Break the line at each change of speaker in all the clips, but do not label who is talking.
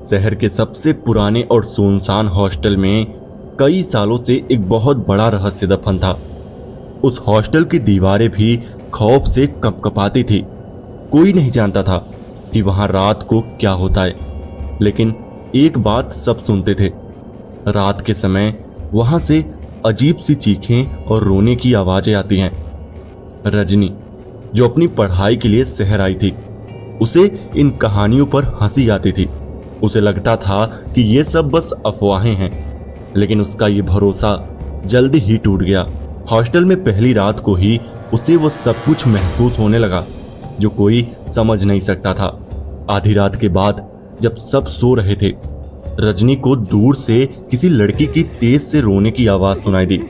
शहर के सबसे पुराने और सुनसान हॉस्टल में कई सालों से एक बहुत बड़ा रहस्य दफन था। उस हॉस्टल की दीवारें भी खौफ से कपकपाती थी। कोई नहीं जानता था कि वहां रात को क्या होता है, लेकिन एक बात सब सुनते थे। रात के समय वहां से अजीब सी चीखें और रोने की आवाजें आती हैं। रजनी, जो अपनी पढ़ाई के लिए शहर आई थी, उसे इन कहानियों पर हंसी आती थी। उसे लगता था कि ये सब बस अफवाहें हैं, लेकिन उसका ये भरोसा जल्दी ही टूट गया। हॉस्टल में पहली रात को ही उसे वो सब कुछ महसूस होने लगा जो कोई समझ नहीं सकता था। आधी रात के बाद जब सब सो रहे थे, रजनी को दूर से किसी लड़की की तेज से रोने की आवाज सुनाई दी।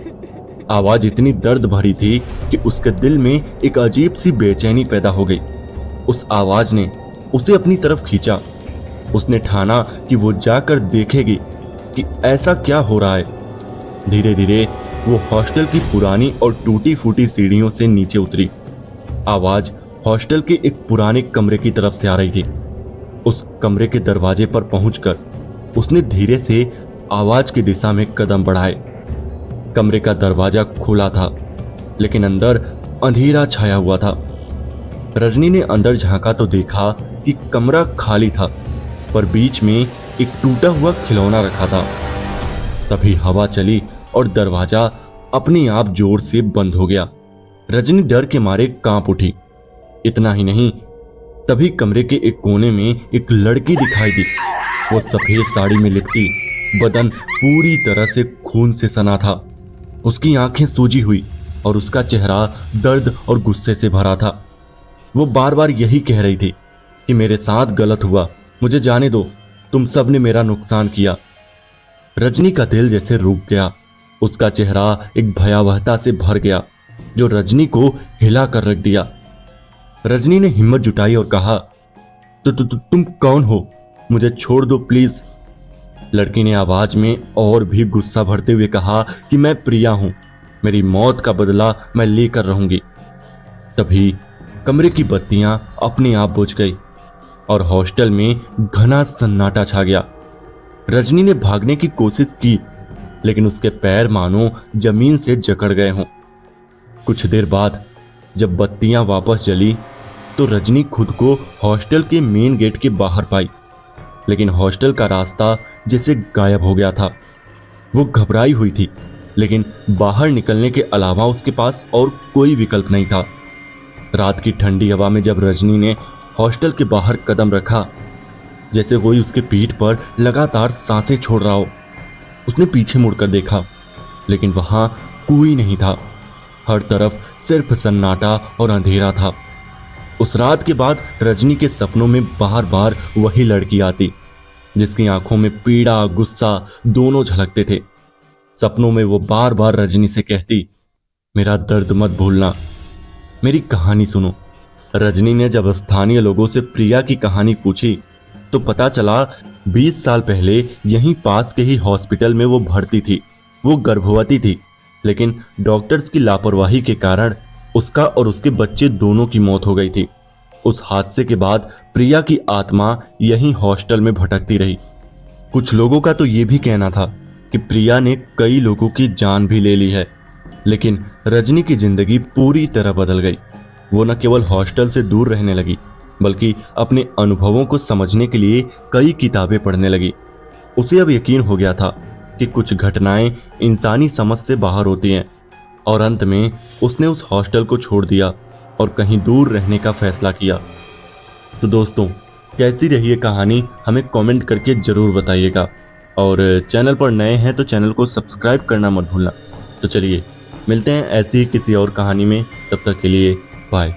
आवाज इतनी दर्द भरी थी कि उसके दिल में एक अजीब सी बेचैनी पैदा हो गई। उस आवाज ने उसे अपनी तरफ खींचा। उसने ठाना कि वो जाकर देखेगी कि ऐसा क्या हो रहा है। धीरे धीरे वो हॉस्टल की पुरानी और टूटी फूटी सीढ़ियों से नीचे उतरी। आवाज हॉस्टल के एक पुराने कमरे की तरफ से आ रही थी। उस कमरे के दरवाजे पर पहुंचकर उसने धीरे से आवाज की दिशा में कदम बढ़ाए। कमरे का दरवाजा खुला था, लेकिन अंदर अंधेरा छाया हुआ था। रजनी ने अंदर झांका तो देखा कि कमरा खाली था, पर बीच में एक टूटा हुआ खिलौना रखा था। तभी हवा चली और दरवाजा अपने आप जोर से बंद हो गया। रजनी डर के मारे कांप उठी। इतना ही नहीं, तभी कमरे के एक कोने में एक लड़की दिखाई दी। वो सफेद साड़ी में लिपटी, बदन पूरी तरह से खून से सना था। उसकी आंखें सूजी हुई और उसका चेहरा दर्द और गुस्से से भरा था। वो बार बार यही कह रही थी कि मेरे साथ गलत हुआ, मुझे जाने दो, तुम सब ने मेरा नुकसान किया। रजनी का दिल जैसे रुक गया। उसका चेहरा एक भयावहता से भर गया जो रजनी को हिला कर रख दिया। रजनी ने हिम्मत जुटाई और कहा, तुम कौन हो? मुझे छोड़ दो प्लीज। लड़की ने आवाज में और भी गुस्सा भरते हुए कहा कि मैं प्रिया हूं, मेरी मौत का बदला मैं लेकर रहूंगी। तभी कमरे की बत्तियां अपने आप बुझ गई और हॉस्टल में घना सन्नाटा छा गया। रजनी ने भागने की कोशिश की, लेकिन उसके पैर मानो जमीन से जकड़ गए हों। कुछ देर बाद जब बत्तियां वापस जली तो रजनी खुद को हॉस्टल के मेन गेट के बाहर पाई, लेकिन हॉस्टल का रास्ता जैसे गायब हो गया था। वो घबराई हुई थी, लेकिन बाहर निकलने के अलावा उसके पास और कोई विकल्प नहीं था। रात की ठंडी हवा में जब रजनी ने हॉस्टल के बाहर कदम रखा, जैसे कोई उसके पीठ पर लगातार सांसें छोड़ रहा हो। उसने पीछे मुड़कर देखा, लेकिन वहां कोई नहीं था। हर तरफ सिर्फ सन्नाटा और अंधेरा था। उस रात के बाद रजनी के सपनों में बार बार वही लड़की आती, जिसकी आंखों में पीड़ा गुस्सा दोनों झलकते थे। सपनों में वो बार बार रजनी से कहती, मेरा दर्द मत भूलना, मेरी कहानी सुनो। रजनी ने जब स्थानीय लोगों से प्रिया की कहानी पूछी तो पता चला 20 साल पहले यहीं पास के ही हॉस्पिटल में वो भर्ती थी। वो गर्भवती थी, लेकिन डॉक्टर्स की लापरवाही के कारण उसका और उसके बच्चे दोनों की मौत हो गई थी। उस हादसे के बाद प्रिया की आत्मा यहीं हॉस्टल में भटकती रही। कुछ लोगों का तो ये भी कहना था कि प्रिया ने कई लोगों की जान भी ले ली है, लेकिन रजनी की जिंदगी पूरी तरह बदल गई। वो न केवल हॉस्टल से दूर रहने लगी, बल्कि अपने अनुभवों को समझने के लिए कई किताबें पढ़ने लगी। उसे अब यकीन हो गया था कि कुछ घटनाएं इंसानी समझ से बाहर होती हैं, और अंत में उसने उस हॉस्टल को छोड़ दिया और कहीं दूर रहने का फैसला किया। तो दोस्तों, कैसी रही ये कहानी हमें कमेंट करके जरूर बताइएगा, और चैनल पर नए हैं तो चैनल को सब्सक्राइब करना मत भूलना। तो चलिए मिलते हैं ऐसी ही किसी और कहानी में, तब तक के लिए बाय।